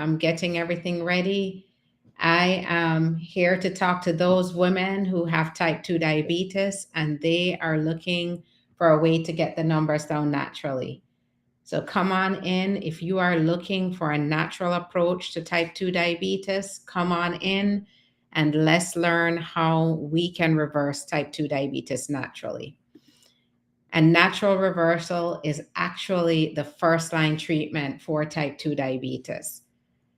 I'm getting everything ready. I am here to talk to those women who have type 2 diabetes and they are looking for a way to get the numbers down naturally. So come on in. If you are looking for a natural approach to type 2 diabetes, come on in and let's learn how we can reverse type 2 diabetes naturally. And natural reversal is actually the first line treatment for type 2 diabetes.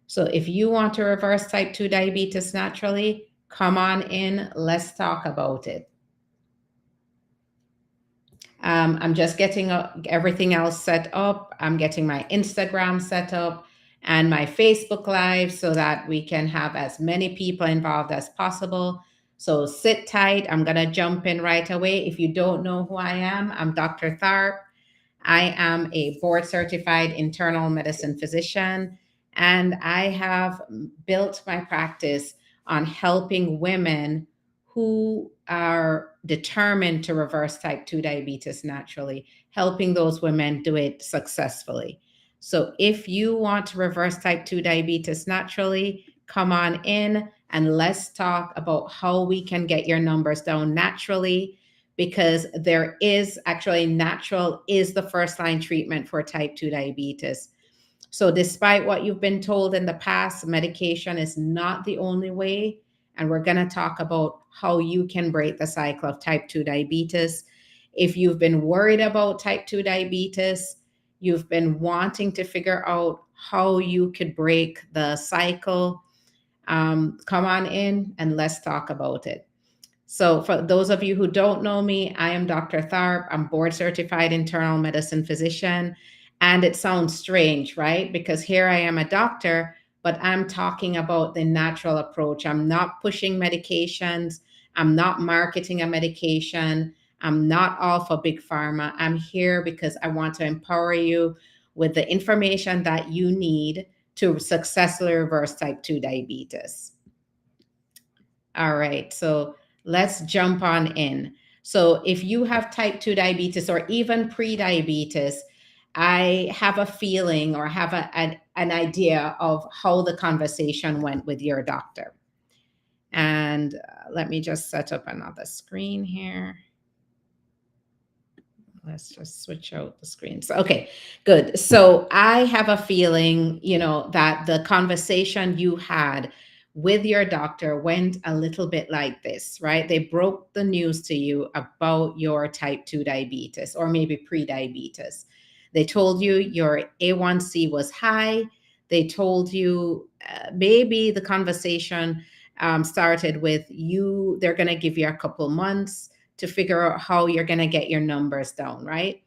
So if you want to reverse type 2 diabetes naturally, come on in, let's talk about it. I'm just getting everything else set up. I'm getting my Instagram set up and my Facebook Live so that we can have as many people involved as possible. So sit tight. I'm going to jump in right away. If you don't know who I am, I'm Dr. Tharp. I am a board certified internal medicine physician, and I have built my practice on helping women who are determined to reverse type 2 diabetes naturally, helping those women do it successfully. So if you want to reverse type 2 diabetes naturally, come on in and let's talk about how we can get your numbers down naturally, because there is actually natural is the first line treatment for type 2 diabetes. So despite what you've been told in the past, medication is not the only way. And we're going to talk about how you can break the cycle of type 2 diabetes. If you've been worried about type 2 diabetes, you've been wanting to figure out how you could break the cycle, come on in and let's talk about it. So for those of you who don't know me, I am Dr. Tharp. I'm board certified internal medicine physician. And it sounds strange, right? Because here I am a doctor, but I'm talking about the natural approach. I'm not pushing medications. I'm not marketing a medication. I'm not all for big pharma. I'm here because I want to empower you with the information that you need to successfully reverse type 2 diabetes. All right, so let's jump on in. So if you have type 2 diabetes or even pre-diabetes, I have a feeling or have an idea of how the conversation went with your doctor. And let me just set up another screen here. Let's just switch out the screens. Okay, good. So I have a feeling, that the conversation you had with your doctor went a little bit like this, right? They broke the news to you about your type 2 diabetes or maybe pre-diabetes. They told you your A1C was high. They told you maybe the conversation started with you, they're going to give you a couple months to figure out how you're going to get your numbers down, right?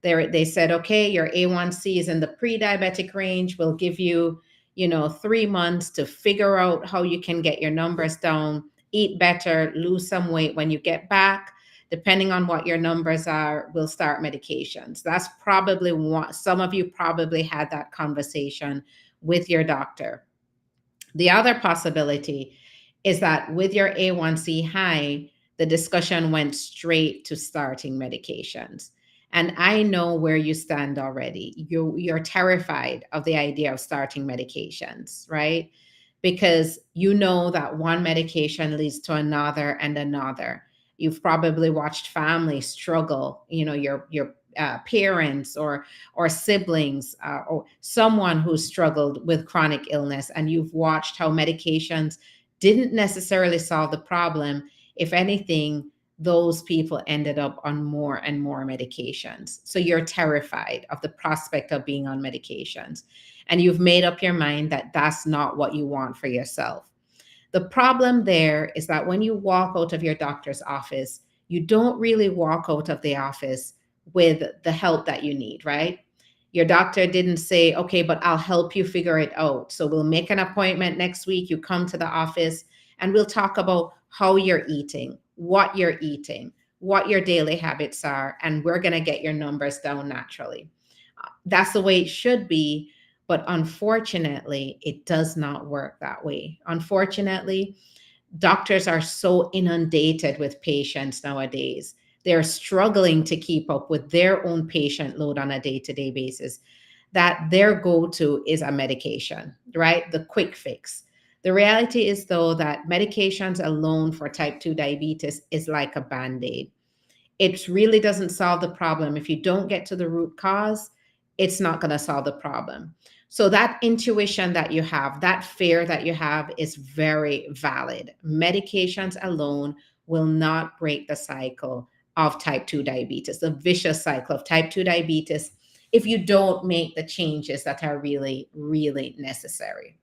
They said, okay, your A1C is in the pre-diabetic range. We'll give you, 3 months to figure out how you can get your numbers down, eat better, lose some weight. When you get back, depending on what your numbers are, we'll start medications. That's probably what some of you probably had that conversation with your doctor. The other possibility is that with your A1C high, the discussion went straight to starting medications. And I know where you stand already. You're terrified of the idea of starting medications, right? Because you know that one medication leads to another and another. You've probably watched families struggle, your parents or siblings or someone who struggled with chronic illness, and you've watched how medications didn't necessarily solve the problem. If anything, those people ended up on more and more medications. So you're terrified of the prospect of being on medications. And you've made up your mind that that's not what you want for yourself. The problem there is that when you walk out of your doctor's office, you don't really walk out of the office with the help that you need, right? Your doctor didn't say, okay, but I'll help you figure it out. So we'll make an appointment next week. You come to the office and we'll talk about how you're eating, what your daily habits are, and we're going to get your numbers down naturally. That's the way it should be. But unfortunately, it does not work that way. Unfortunately, doctors are so inundated with patients nowadays. They're struggling to keep up with their own patient load on a day-to-day basis. that their go-to is a medication, right? The quick fix. The reality is, though, that medications alone for type 2 diabetes is like a band aid. It really doesn't solve the problem. If you don't get to the root cause, it's not going to solve the problem. So, that intuition that you have, that fear that you have is very valid. Medications alone will not break the cycle of type 2 diabetes, the vicious cycle of type 2 diabetes, if you don't make the changes that are really, really necessary.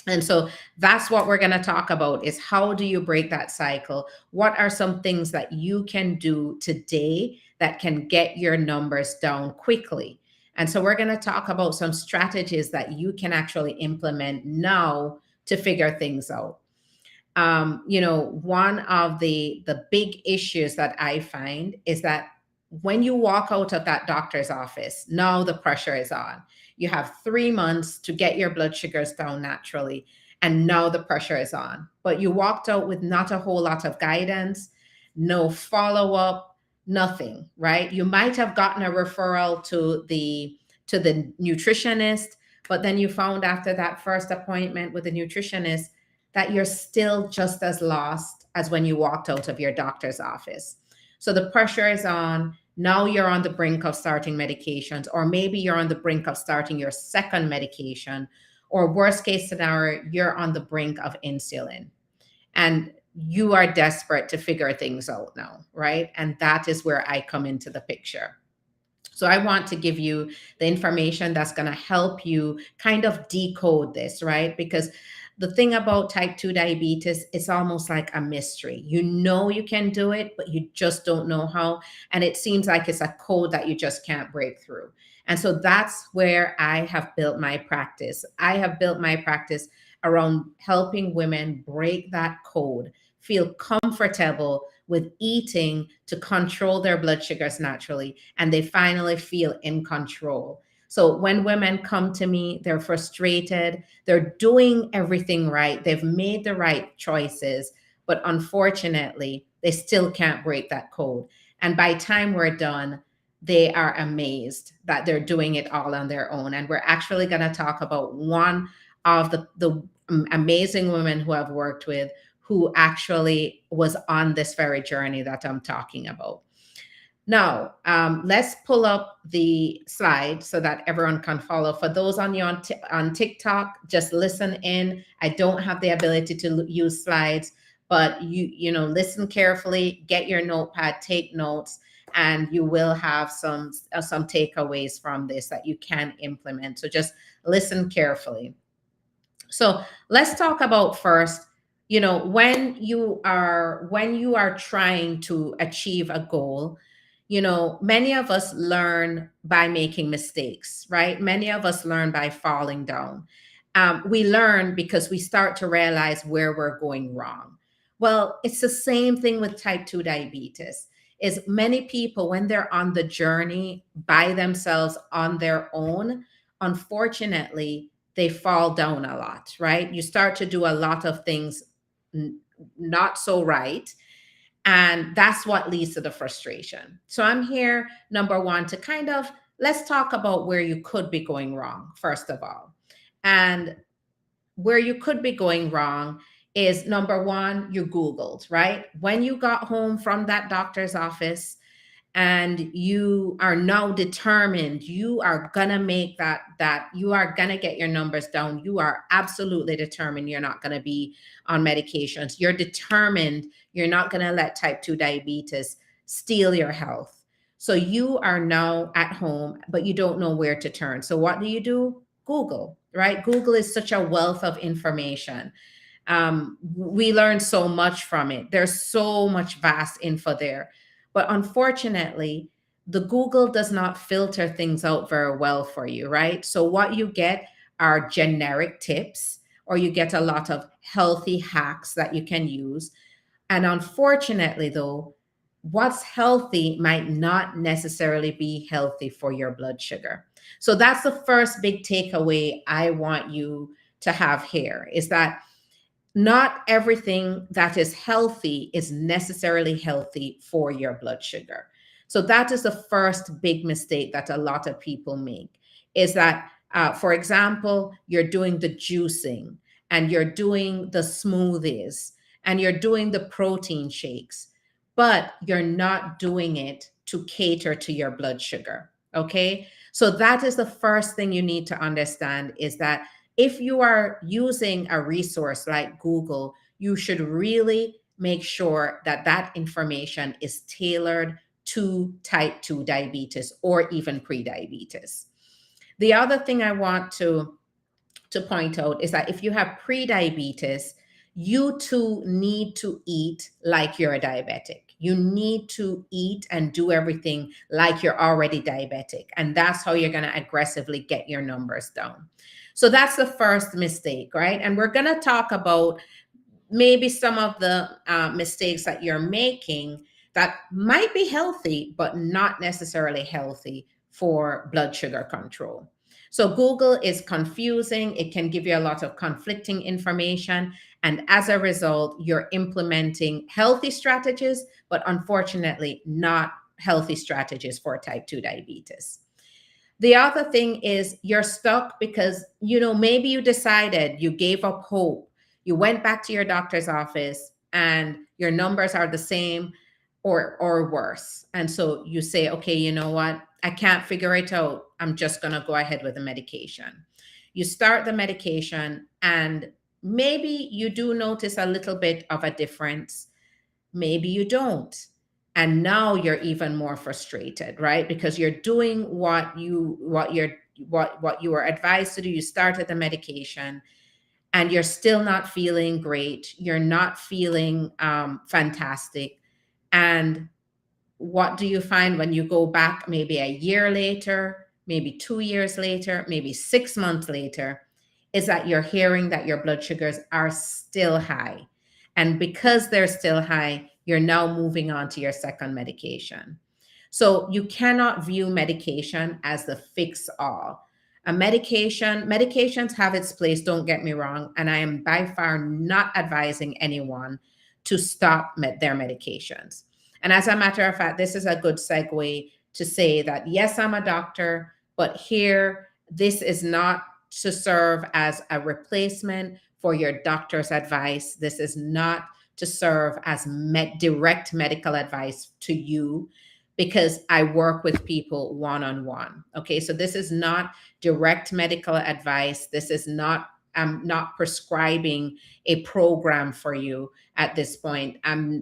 And so that's what we're going to talk about, is how do you break that cycle? What are some things that you can do today that can get your numbers down quickly? And so we're going to talk about some strategies that you can actually implement now to figure things out. One of the big issues that I find is that when you walk out of that doctor's office, now the pressure is on. You have 3 months to get your blood sugars down naturally, and now the pressure is on. But you walked out with not a whole lot of guidance, no follow up, nothing, right? You might have gotten a referral to the nutritionist, but then you found after that first appointment with the nutritionist that you're still just as lost as when you walked out of your doctor's office. So the pressure is on. Now you're on the brink of starting medications, or maybe you're on the brink of starting your second medication, or worst case scenario, you're on the brink of insulin. And you are desperate to figure things out now, right? And that is where I come into the picture. So I want to give you the information that's going to help you kind of decode this, right? Because the thing about type 2 diabetes, it's almost like a mystery. You know you can do it, but you just don't know how. And it seems like it's a code that you just can't break through. And so that's where I have built my practice. I have built my practice around helping women break that code, feel comfortable with eating to control their blood sugars naturally, and they finally feel in control. So when women come to me, they're frustrated, they're doing everything right, they've made the right choices, but unfortunately, they still can't break that code. And by the time we're done, they are amazed that they're doing it all on their own. And we're actually going to talk about one of the amazing women who I've worked with, who actually was on this very journey that I'm talking about. Now, let's pull up the slide so that everyone can follow. For those on you on TikTok, just listen in. I don't have the ability to use slides, but listen carefully, get your notepad, take notes, and you will have some takeaways from this that you can implement. So just listen carefully. So let's talk about first, when you are trying to achieve a goal, many of us learn by making mistakes, right? Many of us learn by falling down. We learn because we start to realize where we're going wrong. Well, it's the same thing with type 2 diabetes. Is many people, when they're on the journey by themselves on their own, unfortunately, they fall down a lot, right? You start to do a lot of things not so right. And that's what leads to the frustration. So I'm here, number one, to kind of let's talk about where you could be going wrong, first of all. And where you could be going wrong is, number one, you Googled, right? When you got home from that doctor's office, and you are now determined, you are gonna make that you are gonna get your numbers down. You are absolutely determined you're not gonna be on medications. You're determined you're not gonna let type 2 diabetes steal your health. So you are now at home, but you don't know where to turn. So what do? Google, right? Google is such a wealth of information. We learn so much from it. There's so much vast info there. But unfortunately, the Google does not filter things out very well for you, right? So what you get are generic tips, or you get a lot of healthy hacks that you can use. And unfortunately, though, what's healthy might not necessarily be healthy for your blood sugar. So that's the first big takeaway I want you to have here, is that not everything that is healthy is necessarily healthy for your blood sugar. So that is the first big mistake that a lot of people make. is that, for example, you're doing the juicing and you're doing the smoothies and you're doing the protein shakes, but you're not doing it to cater to your blood sugar. Okay. So that is the first thing you need to understand, is that if you are using a resource like Google, you should really make sure that that information is tailored to type 2 diabetes or even pre-diabetes. The other thing I want to point out is that if you have pre-diabetes, you too need to eat like you're a diabetic. You need to eat and do everything like you're already diabetic. And that's how you're going to aggressively get your numbers down. So that's the first mistake, right? And we're going to talk about maybe some of the mistakes that you're making that might be healthy, but not necessarily healthy for blood sugar control. So Google is confusing. It can give you a lot of conflicting information. And as a result, you're implementing healthy strategies, but unfortunately not healthy strategies for type 2 diabetes. The other thing is you're stuck because, maybe you decided, you gave up hope. You went back to your doctor's office and your numbers are the same or worse. And so you say, okay, you know what? I can't figure it out. I'm just going to go ahead with the medication. You start the medication and maybe you do notice a little bit of a difference. Maybe you don't. And now you're even more frustrated, right? Because you're doing what you were advised to do. You started the medication and you're still not feeling great. You're not feeling fantastic. And what do you find when you go back maybe a year later, maybe 2 years later, maybe 6 months later, is that you're hearing that your blood sugars are still high. And because they're still high, you're now moving on to your second medication. So you cannot view medication as the fix all. Medications have its place, don't get me wrong. And I am by far not advising anyone to stop their medications. And as a matter of fact, this is a good segue to say that, yes, I'm a doctor, but here, this is not to serve as a replacement for your doctor's advice. This is not to serve as direct medical advice to you, because I work with people one-on-one. Okay, so this is not direct medical advice. This is not, I'm not prescribing a program for you at this point.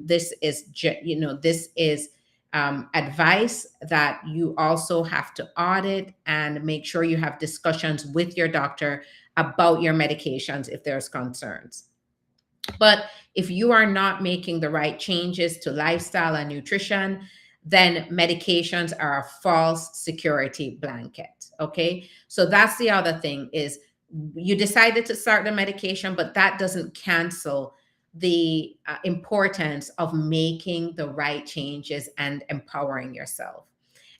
This is, this is advice that you also have to audit and make sure you have discussions with your doctor about your medications if there's concerns. But if you are not making the right changes to lifestyle and nutrition, then medications are a false security blanket. Okay. So that's the other thing, is you decided to start the medication, but that doesn't cancel the importance of making the right changes and empowering yourself.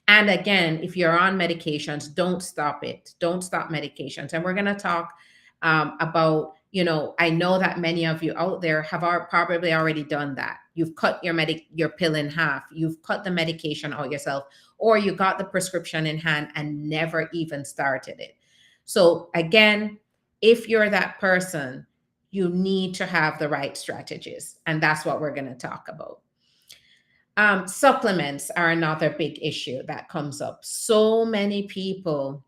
And again, if you're on medications, don't stop it. Don't stop medications. And we're going to talk about, I know that many of you out there have probably already done that. You've cut your pill in half. You've cut the medication out yourself, or you got the prescription in hand and never even started it. So again, if you're that person, you need to have the right strategies. And that's what we're going to talk about. Supplements are another big issue that comes up. So many people,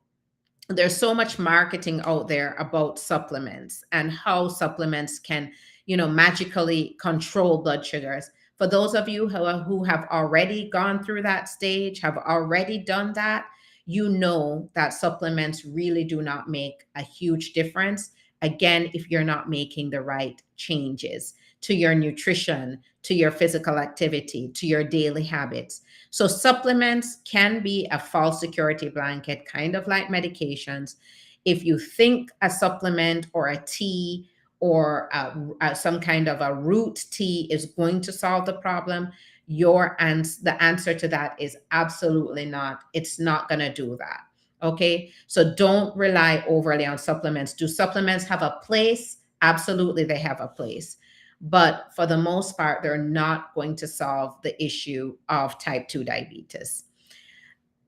there's so much marketing out there about supplements and how supplements can, magically control blood sugars. For those of you who have already gone through that stage, have already done that, you know that supplements really do not make a huge difference. Again, if you're not making the right changes to your nutrition, to your physical activity, to your daily habits. So supplements can be a false security blanket, kind of like medications. If you think a supplement or a tea or some kind of a root tea is going to solve the problem, the answer to that is absolutely not. It's not going to do that. Okay, so don't rely overly on supplements. Do supplements have a place? Absolutely, they have a place. But for the most part, they're not going to solve the issue of type 2 diabetes.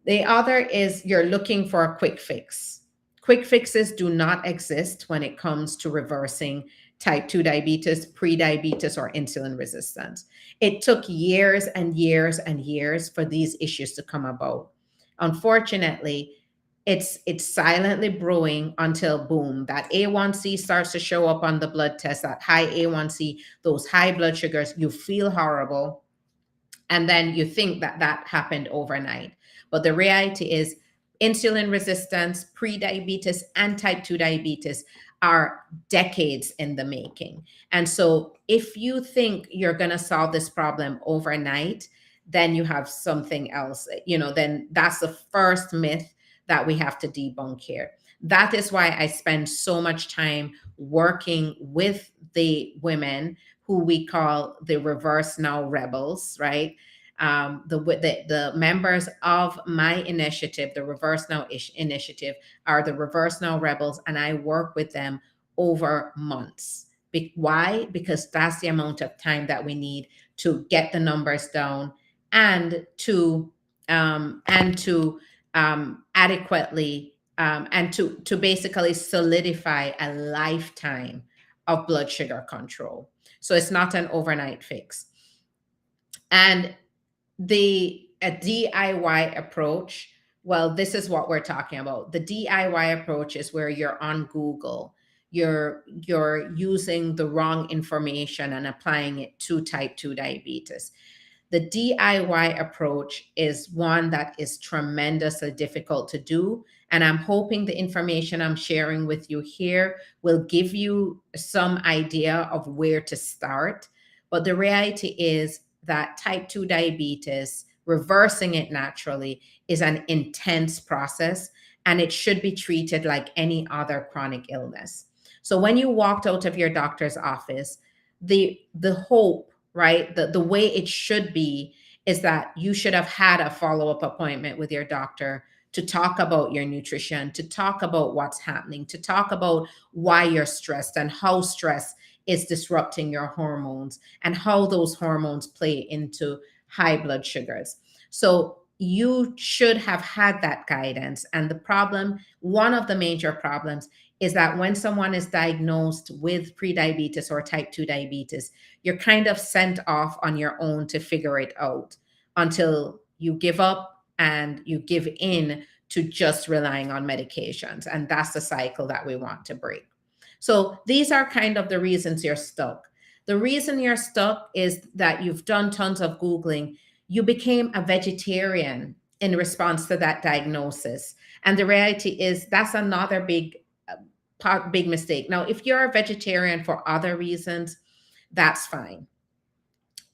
The other is you're looking for a quick fix. Quick fixes do not exist when it comes to reversing type 2 diabetes, pre-diabetes, or insulin resistance. It took years and years and years for these issues to come about. Unfortunately, it's silently brewing until boom, that A1C starts to show up on the blood test, that high A1C, those high blood sugars, you feel horrible, and then you think that that happened overnight. But the reality is, insulin resistance, pre-diabetes, and type 2 diabetes are decades in the making. And so if you think you're going to solve this problem overnight, then you have something else, then that's the first myth that we have to debunk here. That is why I spend so much time working with the women who we call the Reverse Now Rebels, right? The members of my initiative, the Reverse Now initiative, are the Reverse Now Rebels, and I work with them over months. Why? Because that's the amount of time that we need to get the numbers down and to adequately and to basically solidify a lifetime of blood sugar control. So it's not an overnight fix. And the a DIY approach, well, this is what we're talking about. The DIY approach is where you're on Google, you're using the wrong information and applying it to type 2 diabetes. The DIY approach is one that is tremendously difficult to do. And I'm hoping the information I'm sharing with you here will give you some idea of where to start. But the reality is that type 2 diabetes, reversing it naturally, is an intense process, and it should be treated like any other chronic illness. So when you walked out of your doctor's office, the hope, right, the way it should be is that you should have had a follow-up appointment with your doctor to talk about your nutrition, to talk about what's happening, to talk about why you're stressed and how stress is disrupting your hormones and how those hormones play into high blood sugars. So you should have had that guidance. And the problem, one of the major problems, is that when someone is diagnosed with prediabetes or type 2 diabetes, you're kind of sent off on your own to figure it out until you give up and you give in to just relying on medications. And that's the cycle that we want to break. So these are kind of the reasons you're stuck. The reason you're stuck is that you've done tons of Googling. You became a vegetarian in response to that diagnosis. And the reality is that's another big mistake. Now, if you're a vegetarian for other reasons, that's fine.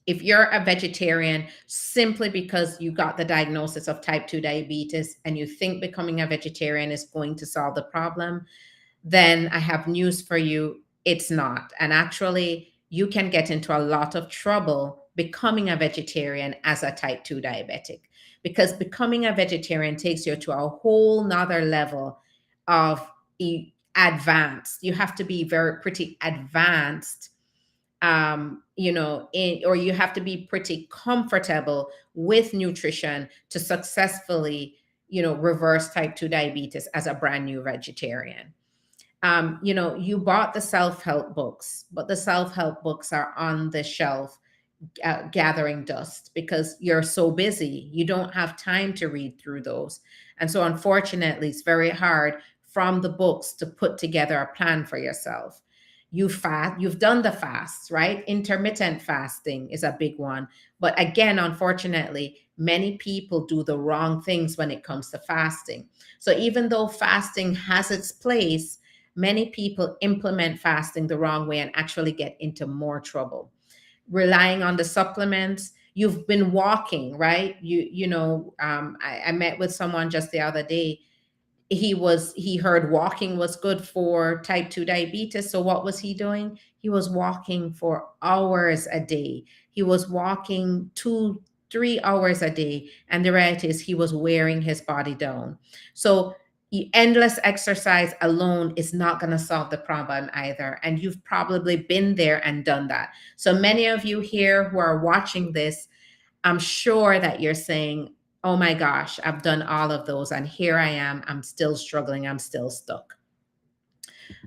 If you're a vegetarian simply because you got the diagnosis of type 2 diabetes and you think becoming a vegetarian is going to solve the problem, then I have news for you. It's not. And actually, you can get into a lot of trouble becoming a vegetarian as a type 2 diabetic, because becoming a vegetarian takes you to a whole nother level of advanced. You have to be pretty advanced, or you have to be pretty comfortable with nutrition to successfully, reverse type 2 diabetes as a brand new vegetarian. You bought the self-help books, but the self-help books are on the shelf gathering dust because you're so busy. You don't have time to read through those. And so unfortunately, it's very hard from the books to put together a plan for yourself. You've done the fasts, right? Intermittent fasting is a big one. But again, unfortunately, many people do the wrong things when it comes to fasting. So even though fasting has its place, many people implement fasting the wrong way and actually get into more trouble. Relying on the supplements, you've been walking, right? I met with someone just the other day. He heard walking was good for type 2 diabetes. So what was he doing? He was walking for hours a day. He was walking 2-3 hours a day. And the reality is he was wearing his body down. So endless exercise alone is not going to solve the problem either. And you've probably been there and done that. So many of you here who are watching this, I'm sure that you're saying, Oh my gosh, I've done all of those and here I am. I'm still struggling. I'm still stuck.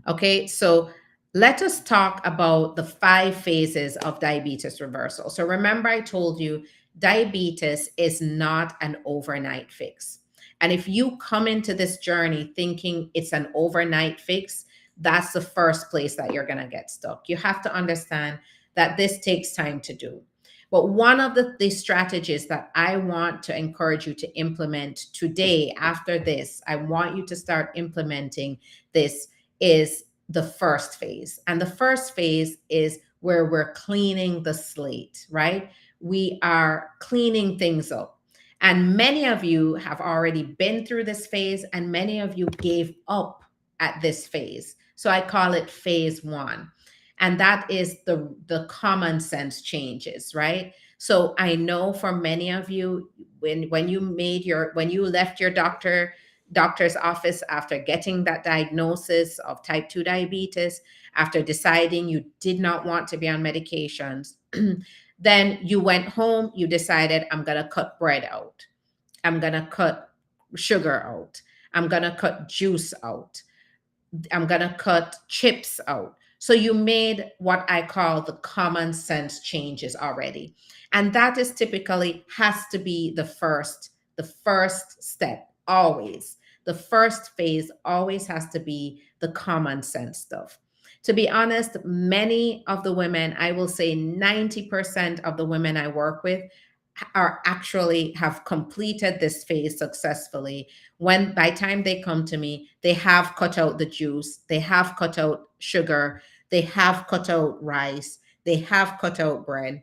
Okay, so let us talk about the 5 phases of diabetes reversal. So remember, I told you diabetes is not an overnight fix. And if you come into this journey thinking it's an overnight fix, that's the first place that you're going to get stuck. You have to understand that this takes time to do. But one of the strategies that I want to encourage you to implement today, after this, I want you to start implementing this is the first phase. And the first phase is where we're cleaning the slate, right? We are cleaning things up. And many of you have already been through this phase, and many of you gave up at this phase. So I call it phase one. And that is the common sense changes, right? So I know for many of you, when you left your doctor's office after getting that diagnosis of type 2 diabetes, after deciding you did not want to be on medications, then you went home, you decided, I'm going to cut bread out. I'm going to cut sugar out. I'm going to cut juice out. I'm going to cut chips out. So you made what I call the common sense changes already. And that is typically has to be the first step always. The first phase always has to be the common sense stuff. To be honest, many of the women, I will say 90% of the women I work with are actually have completed this phase successfully. When by time they come to me, they have cut out the juice, they have cut out sugar, they have cut out rice, they have cut out bread.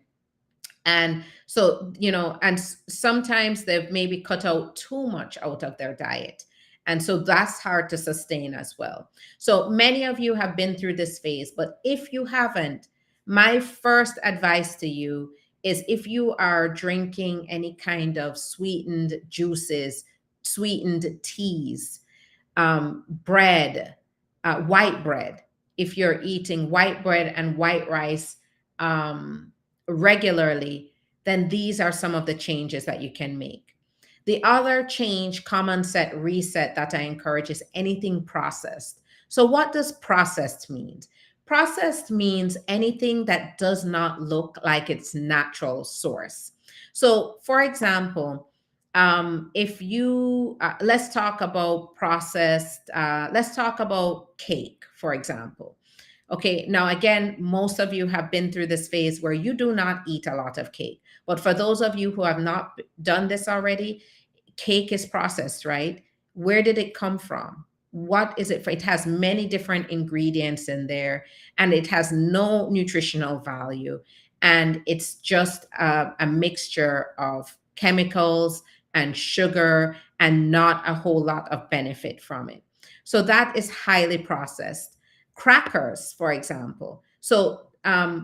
And so, and sometimes they've maybe cut out too much out of their diet. And so that's hard to sustain as well. So many of you have been through this phase, but if you haven't, my first advice to you is if you are drinking any kind of sweetened juices, sweetened teas, bread, white bread, if you're eating white bread and white rice regularly, then these are some of the changes that you can make. The other change, common set reset that I encourage is anything processed. So, what does processed mean? Processed means anything that does not look like its natural source. So, for example, if you let's talk about let's talk about cake, for example. Okay, now again, most of you have been through this phase where you do not eat a lot of cake. But for those of you who have not done this already, cake is processed, right? Where did it come from? What is it for? It has many different ingredients in there and it has no nutritional value. And it's just a mixture of chemicals and sugar and not a whole lot of benefit from it. So that is highly processed. Crackers, for example. So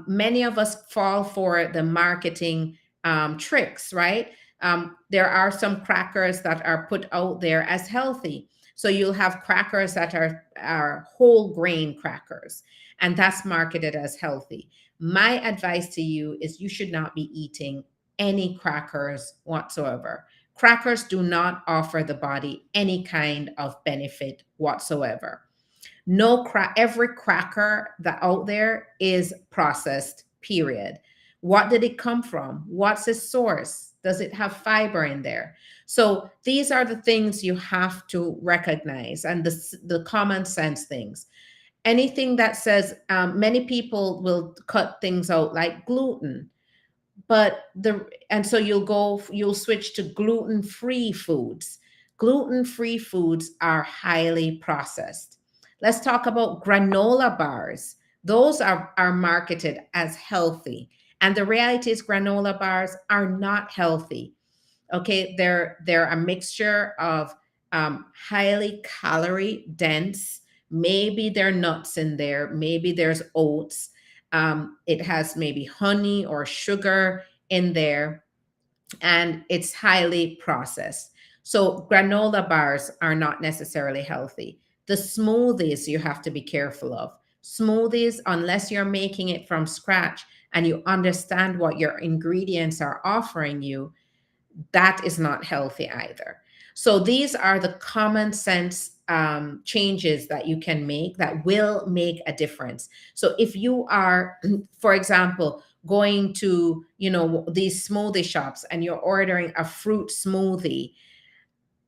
many of us fall for the marketing tricks, right? There are some crackers that are put out there as healthy. So you'll have crackers that are whole grain crackers, and that's marketed as healthy. My advice to you is you should not be eating any crackers whatsoever. Crackers do not offer the body any kind of benefit whatsoever. Every cracker that out there is processed, period. What did it come from? What's its source? Does it have fiber in there? So these are the things you have to recognize, and the common sense things. Anything that says many people will cut things out like gluten, but so you'll switch to gluten-free foods. Gluten-free foods are highly processed. Let's talk about granola bars. Those are marketed as healthy, and the reality is granola bars are not healthy. Okay, they're a mixture of highly calorie dense. Maybe there are nuts in there, maybe there's oats, it has maybe honey or sugar in there, and it's highly processed. So granola bars are not necessarily healthy. The smoothies you have to be careful of. Smoothies, unless you're making it from scratch and you understand what your ingredients are offering you, that is not healthy either. So these are the common sense changes that you can make that will make a difference. So if you are, for example, going to, these smoothie shops and you're ordering a fruit smoothie,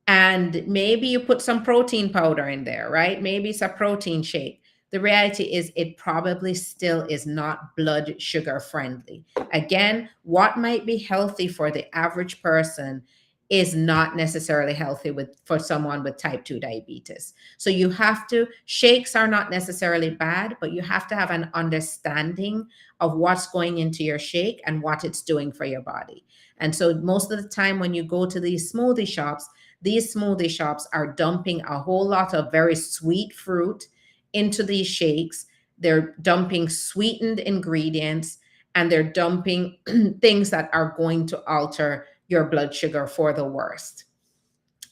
and maybe you put some protein powder in there, right? Maybe it's a protein shake. The reality is, it probably still is not blood sugar friendly. Again, what might be healthy for the average person is not necessarily healthy for someone with type 2 diabetes. So you have to, shakes are not necessarily bad, but you have to have an understanding of what's going into your shake and what it's doing for your body. And so most of the time when you go to these smoothie shops are dumping a whole lot of very sweet fruit into these shakes. They're dumping sweetened ingredients, and they're dumping things that are going to alter your blood sugar for the worst.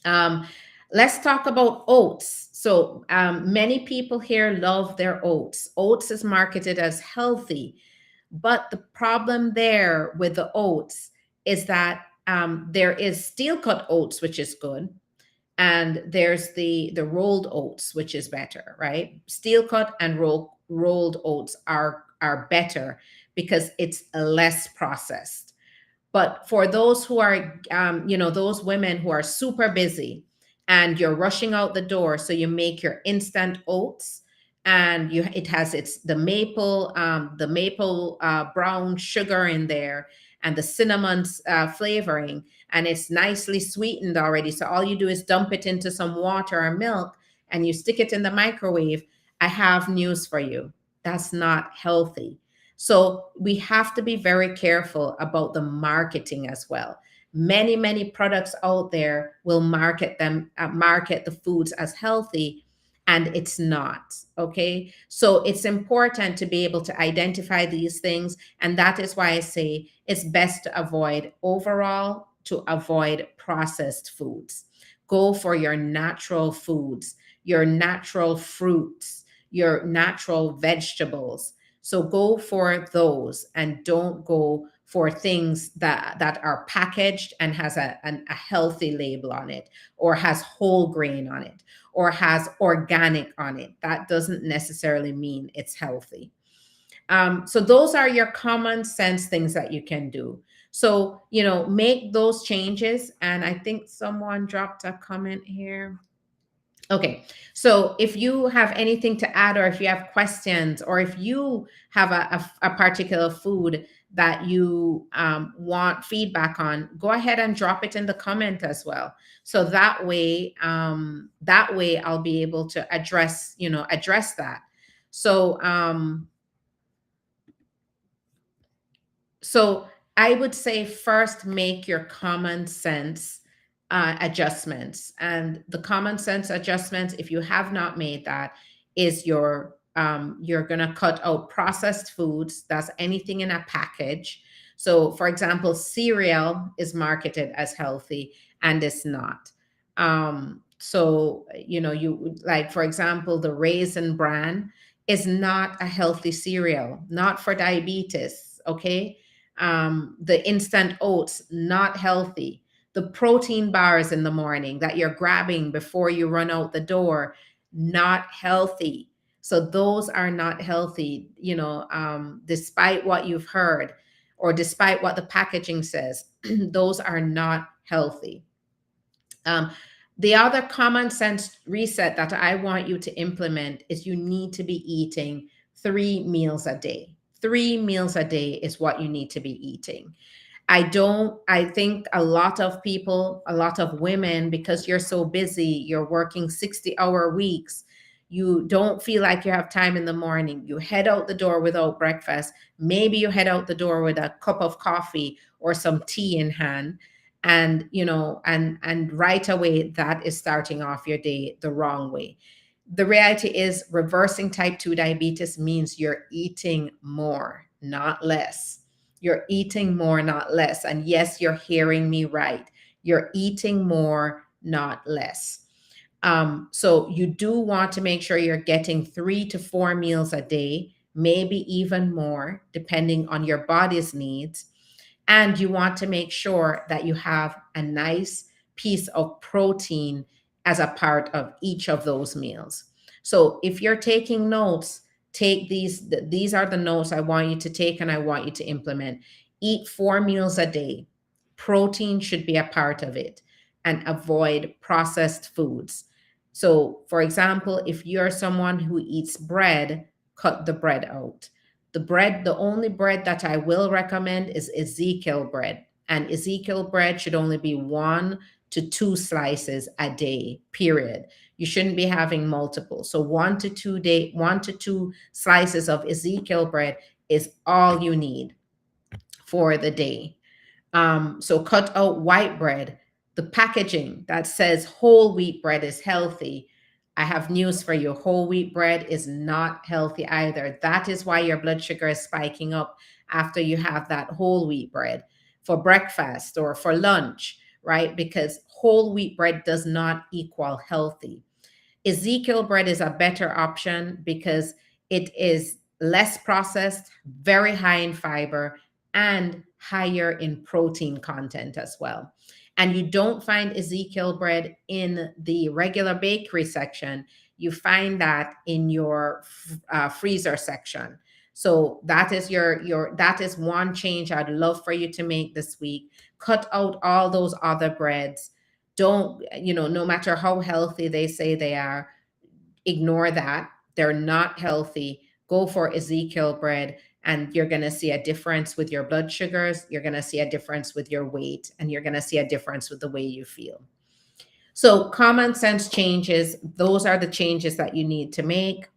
Um, let's talk about oats. So many people here love their oats. Oats is marketed as healthy, but the problem there with the oats is that there is steel cut oats, which is good, and there's the rolled oats, which is better, right? Steel cut and rolled oats are better because it's less processed. But for those who are, those women who are super busy and you're rushing out the door, so you make your instant oats, and it has the maple brown sugar in there, and the cinnamon flavoring, and it's nicely sweetened already. So all you do is dump it into some water or milk, and you stick it in the microwave. I have news for you. That's not healthy. So we have to be very careful about the marketing as well. Many products out there will market the foods as healthy, and it's not. Okay. So it's important to be able to identify these things. And that is why I say it's best to avoid processed foods. Go for your natural foods, your natural fruits, your natural vegetables. So go for those, and don't go for things that are packaged and has a healthy label on it, or has whole grain on it, or has organic on it. That doesn't necessarily mean it's healthy. So those are your common sense things that you can do. So, make those changes. And I think someone dropped a comment here. Okay, so if you have anything to add, or if you have questions, or if you have a particular food that you want feedback on, go ahead and drop it in the comment as well. So that way I'll be able to address that. So so I would say, first, make your common sense adjustments. And the common sense adjustments, if you have not made that, is you're going to cut out processed foods. That's anything in a package. So, for example, cereal is marketed as healthy, and it's not. So, you like, for example, the Raisin Bran is not a healthy cereal, not for diabetes. Okay. The instant oats, not healthy. The protein bars in the morning that you're grabbing before you run out the door, not healthy. So those are not healthy, despite what you've heard, or despite what the packaging says. Those are not healthy. Um, the other common sense reset that I want you to implement is you need to be eating 3 meals a day. 3 meals a day is what you need to be eating. I think a lot of people, a lot of women, because you're so busy, you're working 60-hour weeks, you don't feel like you have time in the morning. You head out the door without breakfast. Maybe you head out the door with a cup of coffee or some tea in hand. And, and right away, that is starting off your day the wrong way. The reality is, reversing type 2 diabetes means you're eating more, not less. You're eating more, not less. And yes, you're hearing me right. You're eating more, not less. So you do want to make sure you're getting 3 to 4 meals a day, maybe even more, depending on your body's needs. And you want to make sure that you have a nice piece of protein as a part of each of those meals. So if you're taking notes, take these are the notes I want you to take and I want you to implement. Eat 4 meals a day. Protein should be a part of it, and avoid processed foods. So, for example, if you're someone who eats bread, cut the bread out. The only bread that I will recommend is Ezekiel bread. And Ezekiel bread should only be 1 to 2 slices a day, period. You shouldn't be having multiple. So 1 to 2 slices of Ezekiel bread is all you need for the day. So cut out white bread. The packaging that says whole wheat bread is healthy. I have news for you. Whole wheat bread is not healthy either. That is why your blood sugar is spiking up after you have that whole wheat bread for breakfast or for lunch, right? Because whole wheat bread does not equal healthy. Ezekiel bread is a better option because it is less processed, very high in fiber, and higher in protein content as well. And you don't find Ezekiel bread in the regular bakery section. You find that in your freezer section. So that is that is one change I'd love for you to make this week. Cut out all those other breads. Don't, no matter how healthy they say they are, ignore that. They're not healthy. Go for Ezekiel bread, and you're going to see a difference with your blood sugars. You're going to see a difference with your weight, and you're going to see a difference with the way you feel. So, common sense changes, those are the changes that you need to make.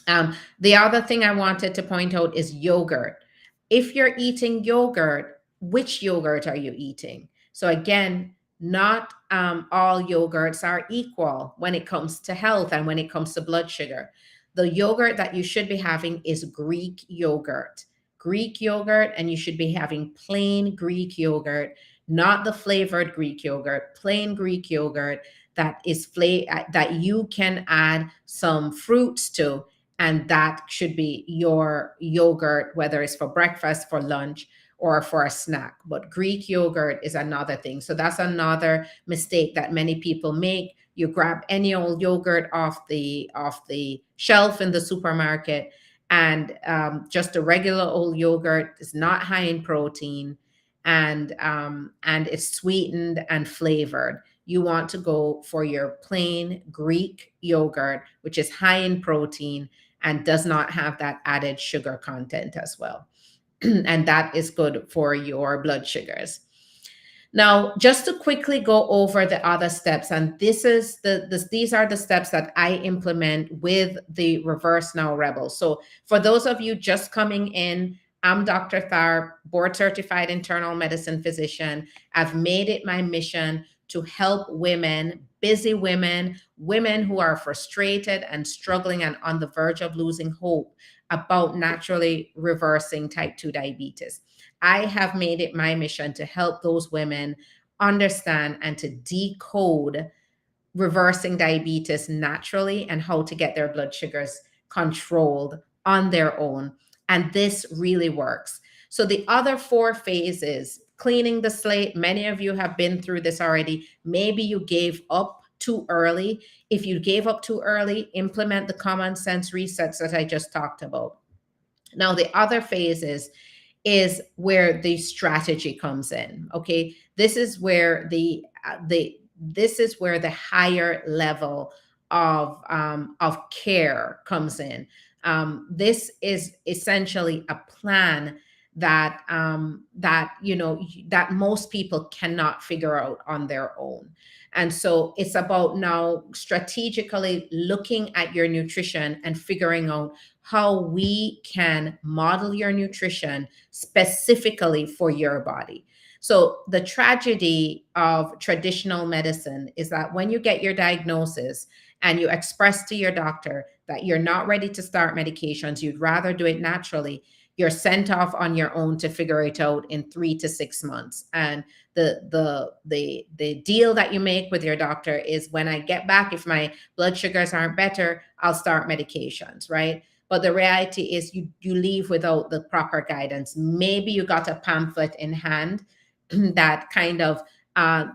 The other thing I wanted to point out is yogurt. If you're eating yogurt, which yogurt are you eating? So, again, not all yogurts are equal when it comes to health and when it comes to blood sugar. The yogurt that you should be having is Greek yogurt. Greek yogurt, and you should be having plain Greek yogurt, not the flavored Greek yogurt, plain Greek yogurt that is that you can add some fruits to, and that should be your yogurt, whether it's for breakfast, for lunch, or for a snack. But Greek yogurt is another thing. So that's another mistake that many people make. You grab any old yogurt off the shelf in the supermarket, and just a regular old yogurt is not high in protein, and it's sweetened and flavored. You want to go for your plain Greek yogurt, which is high in protein and does not have that added sugar content as well. And that is good for your blood sugars. Now, just to quickly go over the other steps, and these are the steps that I implement with the Reverse Now Rebel. So for those of you just coming in, I'm Dr. Tharp, board certified internal medicine physician. I've made it my mission to help women, busy women, women who are frustrated and struggling and on the verge of losing hope about naturally reversing type 2 diabetes. I have made it my mission to help those women understand and to decode reversing diabetes naturally and how to get their blood sugars controlled on their own. And this really works. So the other 4 phases, cleaning the slate, many of you have been through this already. Maybe you gave up too early. If you gave up too early, implement the common sense resets that I just talked about. Now, the other phases is where the strategy comes in. Okay, this is where the higher level of care comes in. This is essentially a plan that that most people cannot figure out on their own. And so it's about now strategically looking at your nutrition and figuring out how we can model your nutrition specifically for your body. So the tragedy of traditional medicine is that when you get your diagnosis and you express to your doctor that you're not ready to start medications, you'd rather do it naturally, you're sent off on your own to figure it out in 3 to 6 months. And the deal that you make with your doctor is, when I get back, if my blood sugars aren't better, I'll start medications, right? But the reality is you leave without the proper guidance. Maybe you got a pamphlet in hand that kind of uh,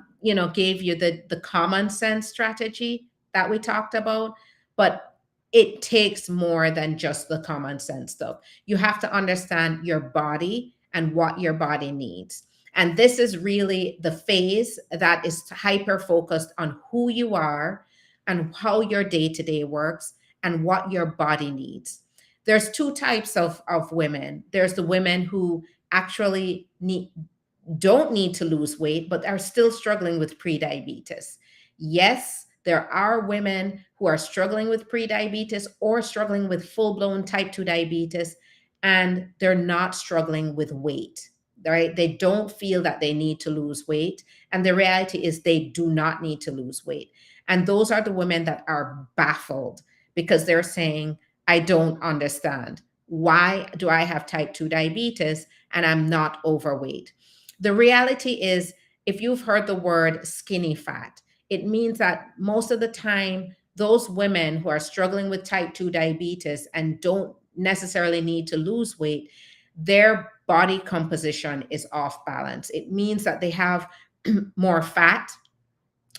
gave you the common sense strategy that we talked about, but it takes more than just the common sense stuff. You have to understand your body and what your body needs. And this is really the phase that is hyper focused on who you are and how your day to day works and what your body needs. There's two types of women. There's the women who actually don't need to lose weight, but are still struggling with prediabetes. Yes, there are women who are struggling with prediabetes or struggling with full blown type 2 diabetes, and they're not struggling with weight, right? They don't feel that they need to lose weight. And the reality is, they do not need to lose weight. And those are the women that are baffled because they're saying, I don't understand. Why do I have type 2 diabetes and I'm not overweight? The reality is, if you've heard the word skinny fat, it means that most of the time, those women who are struggling with type 2 diabetes and don't necessarily need to lose weight, their body composition is off balance. It means that they have more fat,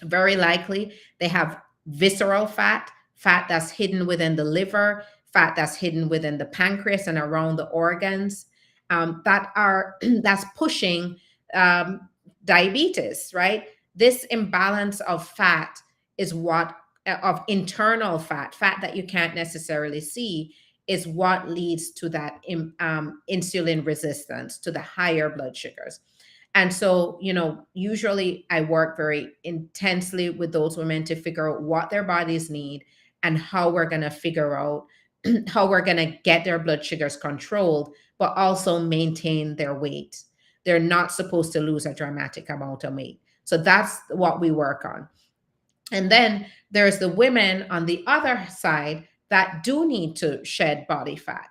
very likely. They have visceral fat, fat that's hidden within the liver, fat that's hidden within the pancreas and around the organs, that's pushing um, diabetes, right? This imbalance of fat is what, of internal fat, fat that you can't necessarily see, is what leads to that insulin resistance, to the higher blood sugars. And so, usually I work very intensely with those women to figure out what their bodies need and how we're going to figure out how we're going to get their blood sugars controlled, but also maintain their weight. They're not supposed to lose a dramatic amount of weight. So that's what we work on. And then there's the women on the other side that do need to shed body fat.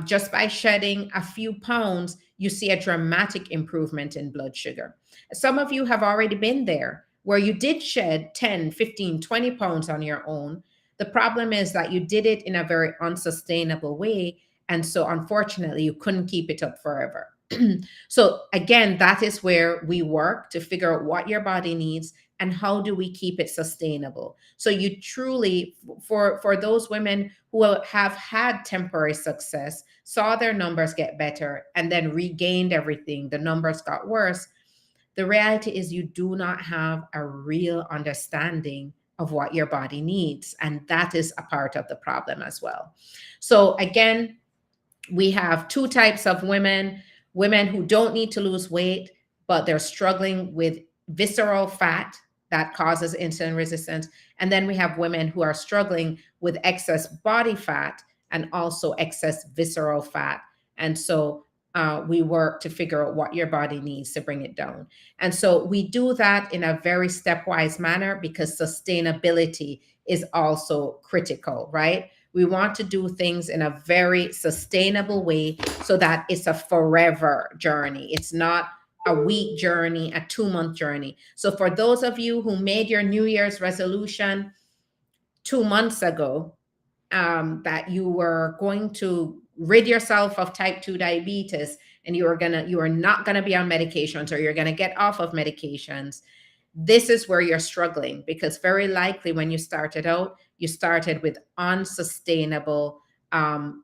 Just by shedding a few pounds, you see a dramatic improvement in blood sugar. Some of you have already been there where you did shed 10, 15, 20 pounds on your own. The problem is that you did it in a very unsustainable way. And so, unfortunately, you couldn't keep it up forever. So, again, that is where we work to figure out what your body needs and how do we keep it sustainable. So you truly, for those women who have had temporary success, saw their numbers get better and then regained everything, the numbers got worse. The reality is, you do not have a real understanding of what your body needs, and that is a part of the problem as well. So again, we have two types of women who don't need to lose weight, but they're struggling with visceral fat that causes insulin resistance. And then we have women who are struggling with excess body fat and also excess visceral fat. And so we work to figure out what your body needs to bring it down. And so we do that in a very stepwise manner because sustainability is also critical, right? We want to do things in a very sustainable way so that it's a forever journey. It's not a week journey, a 2-month journey. So for those of you who made your New Year's resolution 2 months ago, that you were going to rid yourself of type 2 diabetes and you are not gonna be on medications, or you're gonna get off of medications, this is where you're struggling, because very likely when you started out, you started with unsustainable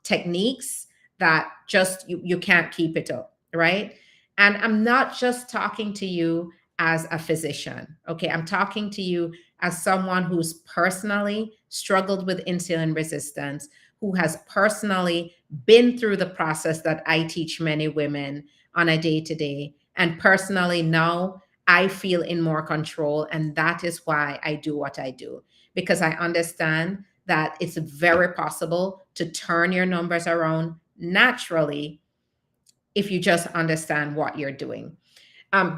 techniques that just you can't keep it up, right? And I'm not just talking to you as a physician, okay? I'm talking to you as someone who's personally struggled with insulin resistance, who has personally been through the process that I teach many women on a day to day. And personally, now I feel in more control. And that is why I do what I do, because I understand that it's very possible to turn your numbers around naturally if you just understand what you're doing.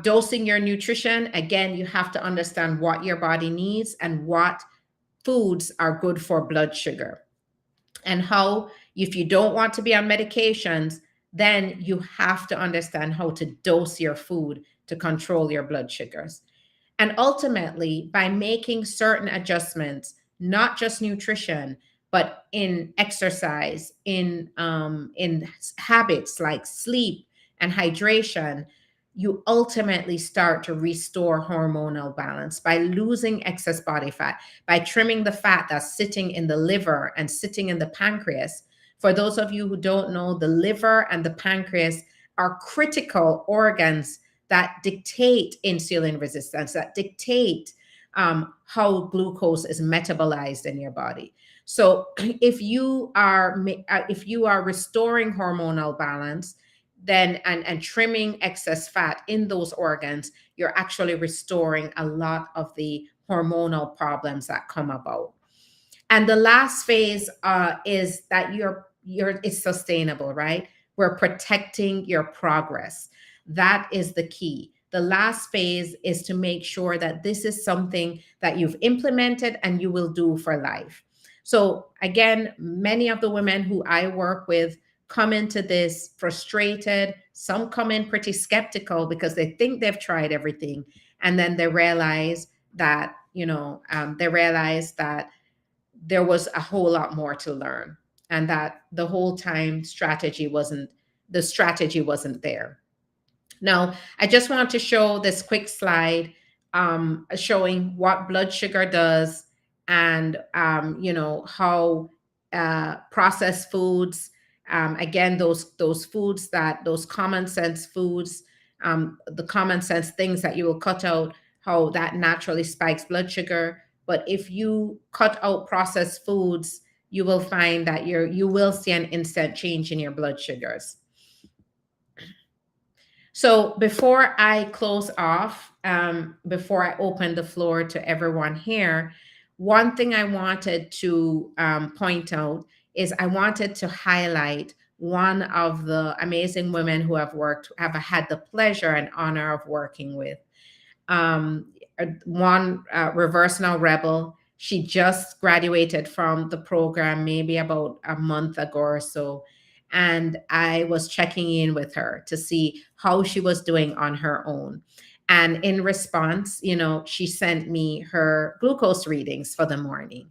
Dosing your nutrition, again, you have to understand what your body needs and what foods are good for blood sugar. And how, if you don't want to be on medications, then you have to understand how to dose your food to control your blood sugars. And ultimately, by making certain adjustments, not just nutrition, but in exercise, in habits like sleep and hydration, you ultimately start to restore hormonal balance by losing excess body fat, by trimming the fat that's sitting in the liver and sitting in the pancreas. For those of you who don't know, the liver and the pancreas are critical organs that dictate insulin resistance, that dictate how glucose is metabolized in your body. So if you are restoring hormonal balance, then and trimming excess fat in those organs, you're actually restoring a lot of the hormonal problems that come about. And the last phase is that it's sustainable, right? We're protecting your progress. That is the key. The last phase is to make sure that this is something that you've implemented and you will do for life. So again, many of the women who I work with come into this frustrated. Some come in pretty skeptical because they think they've tried everything, and then they realize that there was a whole lot more to learn, and that the whole time the strategy wasn't there. Now, I just want to show this quick slide showing what blood sugar does, and how processed foods, again, those foods, that those common sense foods, the common sense things that you will cut out, how that naturally spikes blood sugar. But if you cut out processed foods, you will find that you will see an instant change in your blood sugars. So before I close off, before I open the floor to everyone here, one thing I wanted to point out is I wanted to highlight one of the amazing women who have had the pleasure and honor of working with. One Reverse Now Rebel. She just graduated from the program maybe about a month ago or so. And I was checking in with her to see how she was doing on her own. And in response, she sent me her glucose readings for the morning.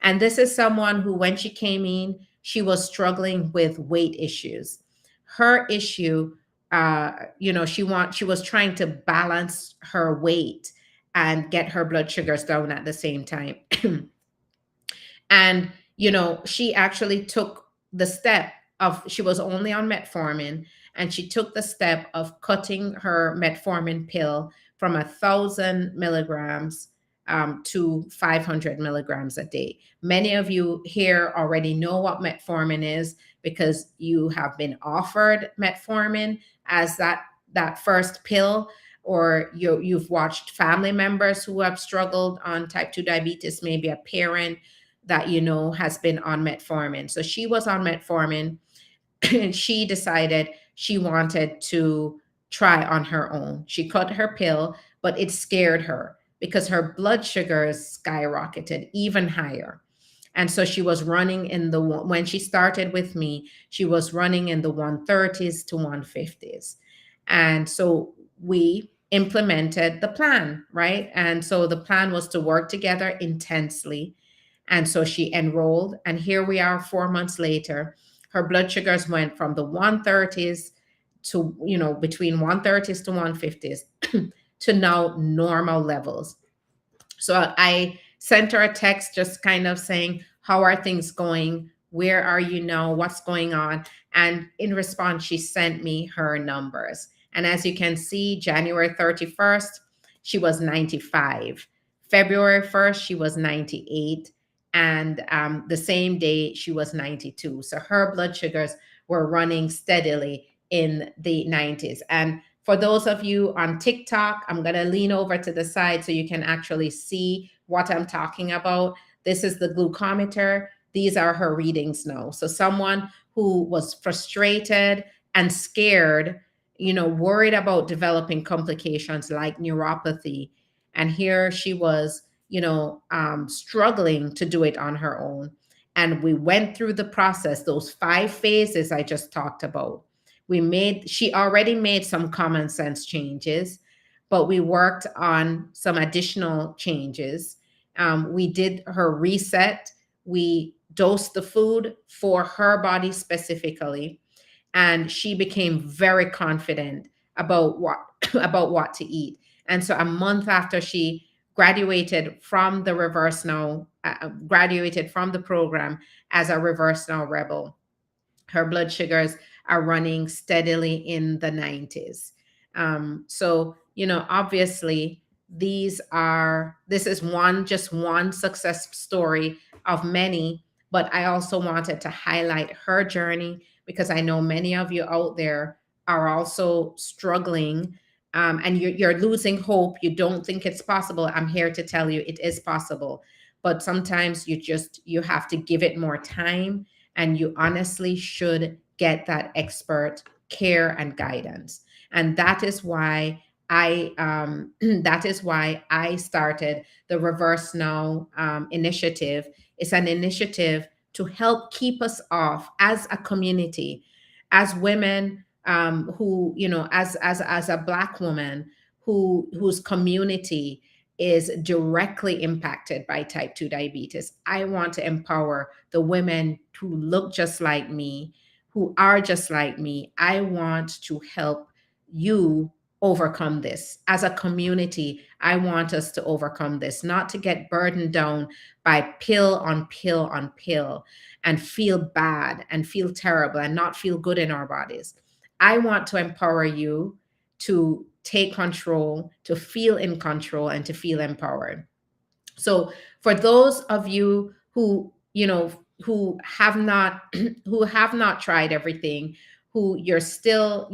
And this is someone who, when she came in, she was struggling with weight issues. Her issue, she was trying to balance her weight and get her blood sugars down at the same time. And, she actually took the step of, she was only on metformin, and she took the step of cutting her metformin pill from 1,000 milligrams to 500 milligrams a day. Many of you here already know what metformin is because you have been offered metformin as that first pill, or you've watched family members who have struggled on type 2 diabetes, maybe a parent that has been on metformin. So she was on metformin, and she decided she wanted to try on her own. She cut her pill, but it scared her because her blood sugars skyrocketed even higher. And so she was running when she started with me, she was running in the 130s to 150s. And so we implemented the plan, right? And so the plan was to work together intensely. And so she enrolled, and here we are 4 months later. Her blood sugars went from the 130s to, between 130s to 150s to now normal levels. So I sent her a text just kind of saying, how are things going? Where are you now? What's going on? And in response, she sent me her numbers. And as you can see, January 31st, she was 95. February 1st, she was 98. And the same day, she was 92. So her blood sugars were running steadily in the 90s. And for those of you on TikTok, I'm going to lean over to the side so you can actually see what I'm talking about. This is the glucometer. These are her readings now. So someone who was frustrated and scared, worried about developing complications like neuropathy. And here she was, struggling to do it on her own. And we went through the process, those 5 phases I just talked about. She already made some common sense changes, but we worked on some additional changes. We did her reset. We dosed the food for her body specifically, and she became very confident about what about what to eat. And so a month after she graduated from the program as a Reverse Now Rebel, her blood sugars are running steadily in the 90s. So, obviously, this is just one success story of many, but I also wanted to highlight her journey because I know many of you out there are also struggling, and you're losing hope. You don't think it's possible. I'm here to tell you it is possible, but sometimes you have to give it more time, and you honestly should get that expert care and guidance. And that is why I started the Reverse Now initiative. It's an initiative to help keep us off as a community, as women, who, as a Black woman whose community is directly impacted by type 2 diabetes. I want to empower the women who look just like me, who are just like me. I want to help you overcome this. As a community, I want us to overcome this, not to get burdened down by pill on pill on pill and feel bad and feel terrible and not feel good in our bodies. I want to empower you to take control, to feel in control, and to feel empowered. So for those of you who have not who have not tried everything, who you're still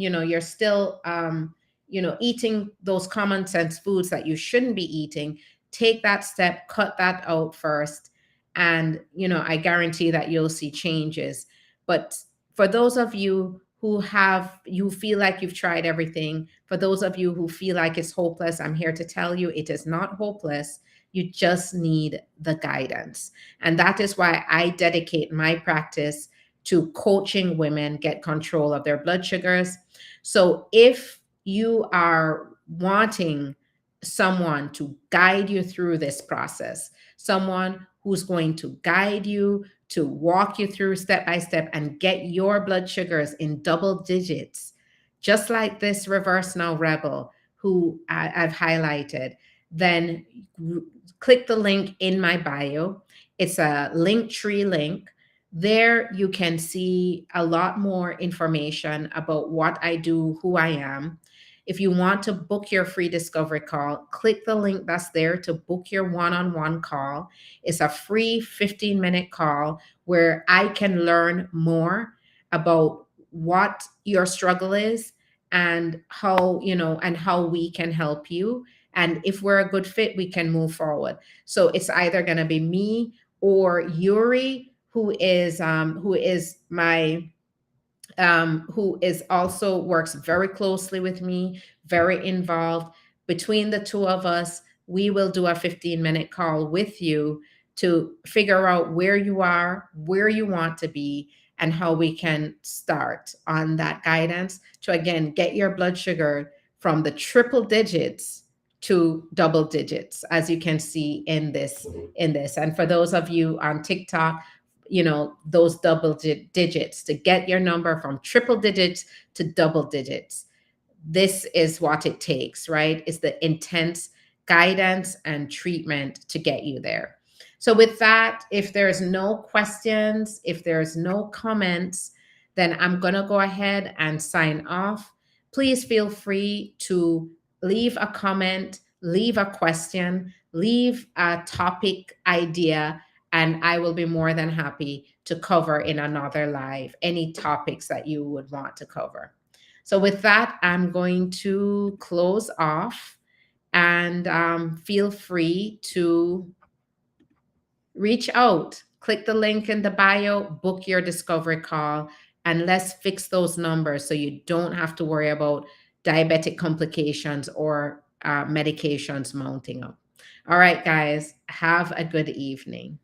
eating those common sense foods that you shouldn't be eating, take that step, cut that out first, and I guarantee that you'll see changes. But for those of you you feel like you've tried everything, for those of you who feel like it's hopeless, I'm here to tell you it is not hopeless. You just need the guidance. And that is why I dedicate my practice to coaching women get control of their blood sugars. So if you are wanting someone to guide you through this process, someone who's going to guide you, to walk you through step by step and get your blood sugars in double digits, just like this Reverse Now Rebel who I've highlighted, then click the link in my bio. It's a Linktree link. There you can see a lot more information about what I do, who I am. If you want to book your free discovery call, click the link that's there to book your one-on-one call. It's a free 15-minute call where I can learn more about what your struggle is and how we can help you. And if we're a good fit, we can move forward. So it's either going to be me or Yuri, who is also works very closely with me, very involved. Between the two of us, we will do a 15-minute call with you to figure out where you are, where you want to be, and how we can start on that guidance to again get your blood sugar from the triple digits to double digits, as you can see in this. And for those of you on TikTok, those double digits, to get your number from triple digits to double digits. This is what it takes, right? It's the intense guidance and treatment to get you there. So with that, if there's no questions, if there's no comments, then I'm going to go ahead and sign off. Please feel free to leave a comment, leave a question, leave a topic idea, and I will be more than happy to cover in another live any topics that you would want to cover. So with that, I'm going to close off, and feel free to reach out. Click the link in the bio, book your discovery call, and let's fix those numbers so you don't have to worry about diabetic complications or medications mounting up. All right, guys, have a good evening.